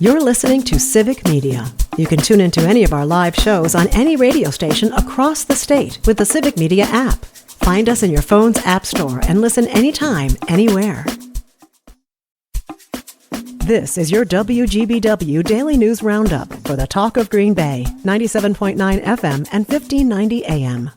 You're listening to Civic Media. You can tune into any of our live shows on any radio station across the state with the Civic Media app. Find us in your phone's app store and listen anytime, anywhere. This is your WGBW Daily News Roundup for the Talk of Green Bay, 97.9 FM and 1590 AM.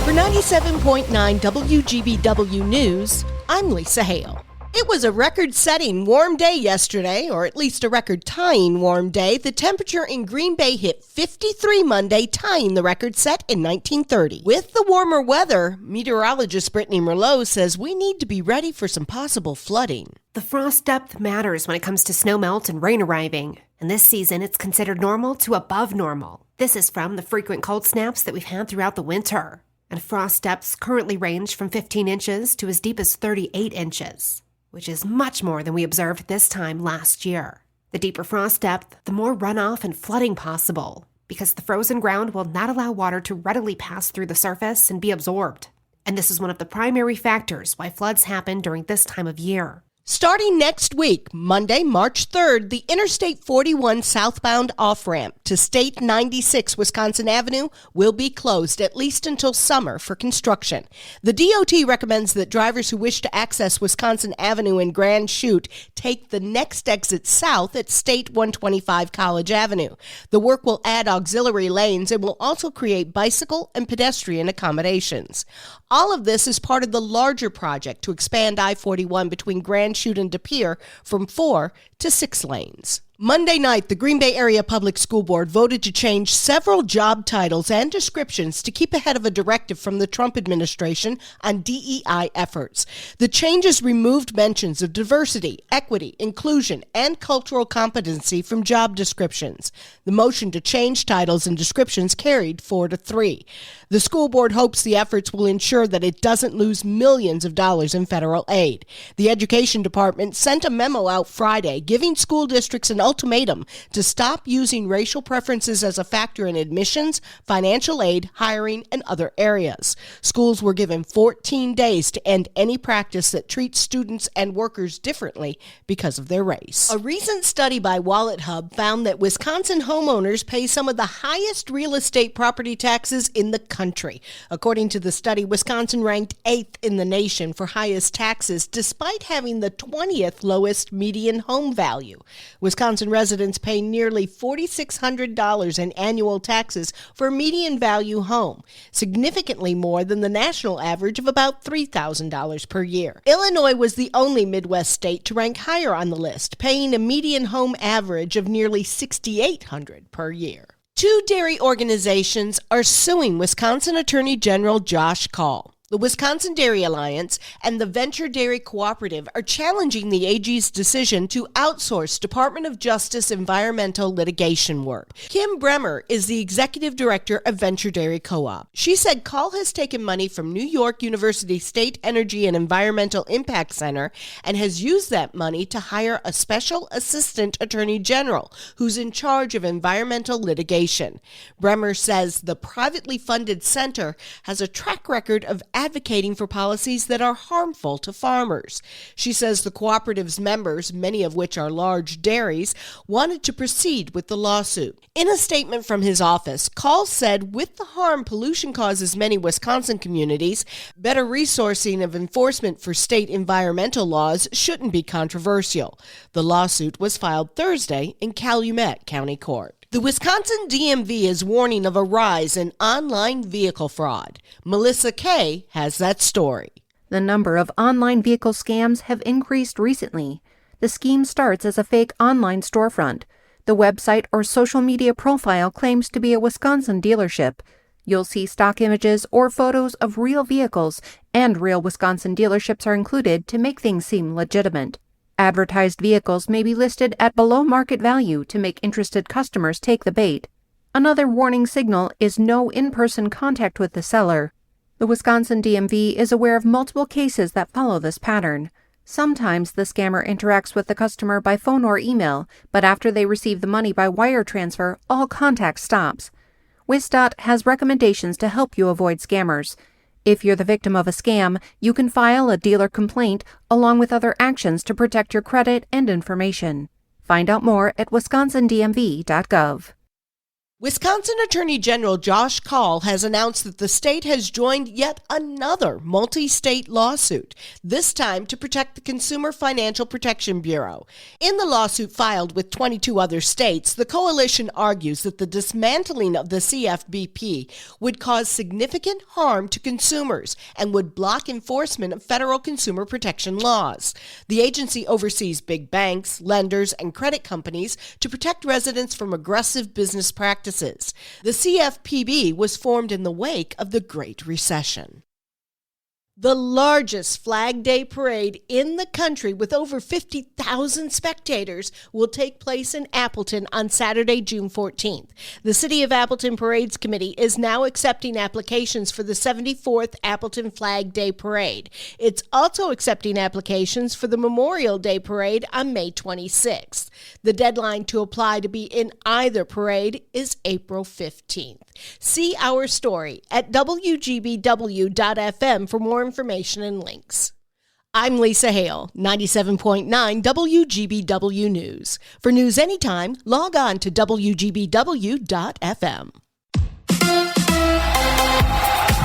For 97.9 WGBW News, I'm Lisa Hale. It was a record-setting warm day yesterday, or at least a record-tying warm day. The temperature in Green Bay hit 53 Monday, tying the record set in 1930. With the warmer weather, meteorologist Brittany Merlot says we need to be ready for some possible flooding. The frost depth matters when it comes to snow melt and rain arriving. And this season, it's considered normal to above normal. This is from the frequent cold snaps that we've had throughout the winter. And frost depths currently range from 15 inches to as deep as 38 inches. Which is much more than we observed this time last year. The deeper frost depth, the more runoff and flooding possible, because the frozen ground will not allow water to readily pass through the surface and be absorbed. And this is one of the primary factors why floods happen during this time of year. Starting next week, Monday, March 3rd, the Interstate 41 southbound off-ramp to State 96 Wisconsin Avenue will be closed at least until summer for construction. The DOT recommends that drivers who wish to access Wisconsin Avenue in Grand Chute take the next exit south at State 125 College Avenue. The work will add auxiliary lanes and will also create bicycle and pedestrian accommodations. All of this is part of the larger project to expand I-41 between Grand Chute and De Pere from 4 to 6 lanes. Monday night, the Green Bay Area Public School Board voted to change several job titles and descriptions to keep ahead of a directive from the Trump administration on DEI efforts. The changes removed mentions of diversity, equity, inclusion, and cultural competency from job descriptions. The motion to change titles and descriptions carried 4-3. The school board hopes the efforts will ensure that it doesn't lose millions of dollars in federal aid. The Education Department sent a memo out Friday giving school districts an ultimatum to stop using racial preferences as a factor in admissions, financial aid, hiring, and other areas. Schools were given 14 days to end any practice that treats students and workers differently because of their race. A recent study by Wallet Hub found that Wisconsin homeowners pay some of the highest real estate property taxes in the country. According to the study, Wisconsin ranked 8th in the nation for highest taxes despite having the 20th lowest median home value. Wisconsin residents pay nearly $4,600 in annual taxes for a median value home, significantly more than the national average of about $3,000 per year. Illinois was the only Midwest state to rank higher on the list, paying a median home average of nearly $6,800 per year. 2 dairy organizations are suing Wisconsin Attorney General Josh Kaul. The Wisconsin Dairy Alliance and the Venture Dairy Cooperative are challenging the AG's decision to outsource Department of Justice environmental litigation work. Kim Bremer is the executive director of Venture Dairy Co-op. She said Kaul has taken money from New York University State Energy and Environmental Impact Center and has used that money to hire a special assistant attorney general who's in charge of environmental litigation. Bremer says the privately funded center has a track record of advocating for policies that are harmful to farmers. She says the cooperative's members, many of which are large dairies, wanted to proceed with the lawsuit. In a statement from his office, Kaul said with the harm pollution causes many Wisconsin communities, better resourcing of enforcement for state environmental laws shouldn't be controversial. The lawsuit was filed Thursday in Calumet County Court. The Wisconsin DMV is warning of a rise in online vehicle fraud. Melissa Kay has that story. The number of online vehicle scams have increased recently. The scheme starts as a fake online storefront. The website or social media profile claims to be a Wisconsin dealership. You'll see stock images or photos of real vehicles, and real Wisconsin dealerships are included to make things seem legitimate. Advertised vehicles may be listed at below market value to make interested customers take the bait. Another warning signal is no in-person contact with the seller. The Wisconsin DMV is aware of multiple cases that follow this pattern. Sometimes the scammer interacts with the customer by phone or email, but after they receive the money by wire transfer, all contact stops. WisDOT has recommendations to help you avoid scammers. If you're the victim of a scam, you can file a dealer complaint along with other actions to protect your credit and information. Find out more at wisconsindmv.gov. Wisconsin Attorney General Josh Kaul has announced that the state has joined yet another multi-state lawsuit, this time to protect the Consumer Financial Protection Bureau. In the lawsuit filed with 22 other states, the coalition argues that the dismantling of the CFPB would cause significant harm to consumers and would block enforcement of federal consumer protection laws. The agency oversees big banks, lenders, and credit companies to protect residents from aggressive business practices. The CFPB was formed in the wake of the Great Recession. The largest Flag Day parade in the country with over 50,000 spectators will take place in Appleton on Saturday, June 14th. The City of Appleton Parades Committee is now accepting applications for the 74th Appleton Flag Day Parade. It's also accepting applications for the Memorial Day Parade on May 26th. The deadline to apply to be in either parade is April 15th. See our story at WGBW.FM for more information and links. I'm Lisa Hale, 97.9 WGBW News. For news anytime, log on to WGBW.FM.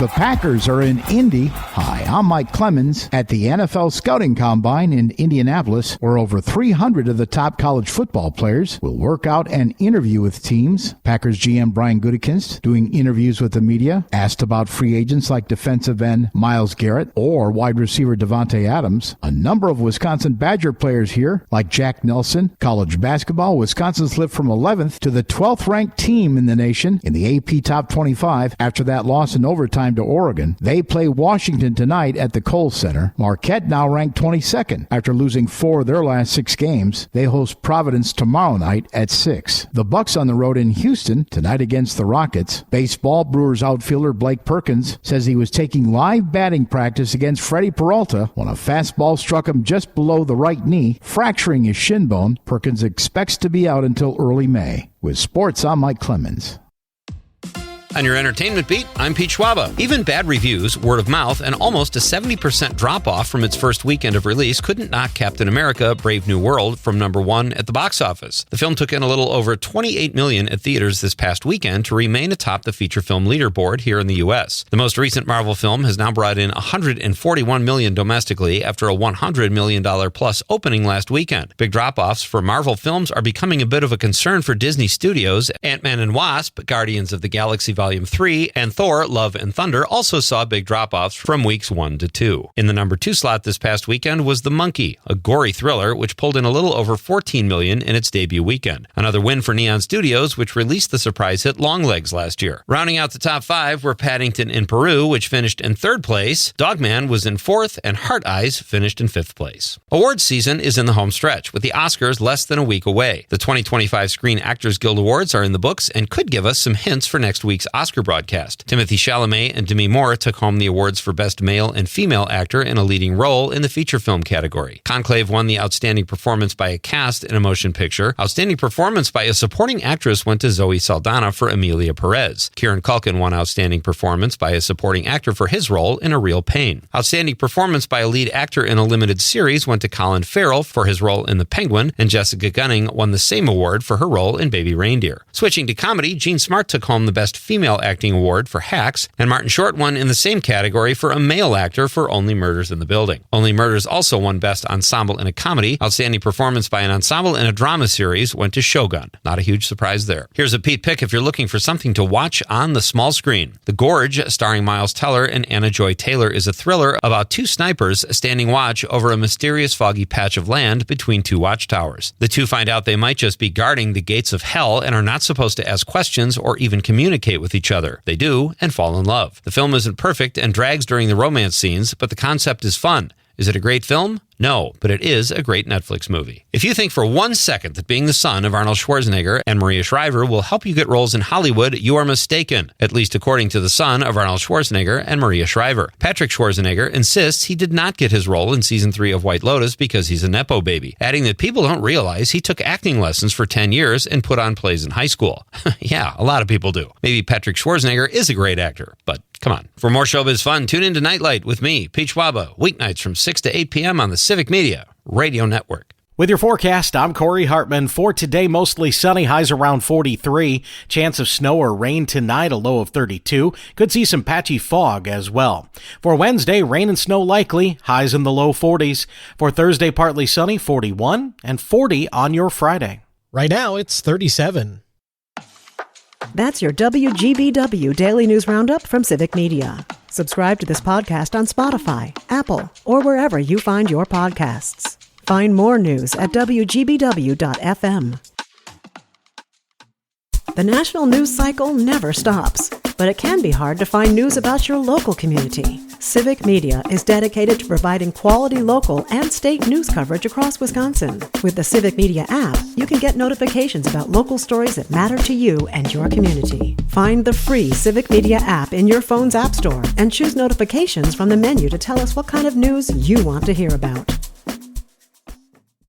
The Packers are in Indy. Hi, I'm Mike Clemens at the NFL Scouting Combine in Indianapolis, where over 300 of the top college football players will work out and interview with teams. Packers GM Brian Gutekunst doing interviews with the media, asked about free agents like defensive end Myles Garrett or wide receiver Devontae Adams. A number of Wisconsin Badger players here, like Jack Nelson. College basketball, Wisconsin slipped from 11th to the 12th ranked team in the nation in the AP Top 25 after that loss in overtime to Oregon. They play Washington tonight at the Kohl Center. Marquette now ranked 22nd after losing 4 of their last 6 games. They host Providence tomorrow night at 6. The Bucks on the road in Houston tonight against the Rockets. Baseball, Brewers outfielder Blake Perkins says he was taking live batting practice against Freddie Peralta when a fastball struck him just below the right knee, fracturing his shin bone. Perkins expects to be out until early May. With sports, I'm Mike Clemens. On your entertainment beat, I'm Pete Schwaba. Even bad reviews, word of mouth, and almost a 70% drop-off from its first weekend of release couldn't knock Captain America: Brave New World from number 1 at the box office. The film took in a little over $28 million at theaters this past weekend to remain atop the feature film leaderboard here in the U.S. The most recent Marvel film has now brought in $141 million domestically after a $100 million plus opening last weekend. Big drop-offs for Marvel films are becoming a bit of a concern for Disney Studios. Ant-Man and Wasp, Guardians of the Galaxy Volume 3, and Thor: Love and Thunder also saw big drop-offs from weeks 1 to 2. In the number 2 slot this past weekend was The Monkey, a gory thriller which pulled in a little over $14 million in its debut weekend. Another win for Neon Studios, which released the surprise hit Longlegs last year. Rounding out the top 5 were Paddington in Peru, which finished in 3rd place. Dogman was in 4th, and Heart Eyes finished in 5th place. Awards season is in the home stretch, with the Oscars less than a week away. The 2025 Screen Actors Guild Awards are in the books and could give us some hints for next week's Oscar broadcast. Timothy Chalamet and Demi Moore took home the awards for Best Male and Female Actor in a Leading Role in the feature film category. Conclave won the Outstanding Performance by a Cast in a Motion Picture. Outstanding Performance by a Supporting Actress went to Zoe Saldana for Emilia Perez. Kieran Culkin won Outstanding Performance by a Supporting Actor for his role in A Real Pain. Outstanding Performance by a Lead Actor in a Limited Series went to Colin Farrell for his role in The Penguin, and Jessica Gunning won the same award for her role in Baby Reindeer. Switching to comedy, Jean Smart took home the Best Female Acting Award for Hacks, and Martin Short won in the same category for a male actor for Only Murders in the Building. Only Murders also won Best Ensemble in a Comedy. Outstanding Performance by an Ensemble in a Drama Series went to Shogun. Not a huge surprise there. Here's a Pete pick if you're looking for something to watch on the small screen. The Gorge, starring Miles Teller and Anna Joy Taylor, is a thriller about 2 snipers standing watch over a mysterious foggy patch of land between 2 watchtowers. The 2 find out they might just be guarding the gates of hell and are not supposed to ask questions or even communicate with each other. They do and fall in love. The film isn't perfect and drags during the romance scenes, but the concept is fun. Is it a great film? No, but it is a great Netflix movie. If you think for 1 second that being the son of Arnold Schwarzenegger and Maria Shriver will help you get roles in Hollywood, you are mistaken, at least according to the son of Arnold Schwarzenegger and Maria Shriver. Patrick Schwarzenegger insists he did not get his role in season 3 of White Lotus because he's a Nepo baby, adding that people don't realize he took acting lessons for 10 years and put on plays in high school. Yeah, a lot of people do. Maybe Patrick Schwarzenegger is a great actor, but come on. For more showbiz fun, tune in to Nightlight with me, Pete Schwaba, weeknights from 6 to 8 p.m. on the Civic Media Radio Network. With your forecast, I'm Corey Hartman. For today, mostly sunny, highs around 43. Chance of snow or rain tonight, a low of 32. Could see some patchy fog as well. For Wednesday, rain and snow likely, highs in the low 40s. For Thursday, partly sunny, 41, and 40 on your Friday. Right now, it's 37. That's your WGBW Daily News Roundup from Civic Media. Subscribe to this podcast on Spotify, Apple, or wherever you find your podcasts. Find more news at WGBW.FM. The national news cycle never stops, but it can be hard to find news about your local community. Civic Media is dedicated to providing quality local and state news coverage across Wisconsin. With the Civic Media app, you can get notifications about local stories that matter to you and your community. Find the free Civic Media app in your phone's app store and choose notifications from the menu to tell us what kind of news you want to hear about.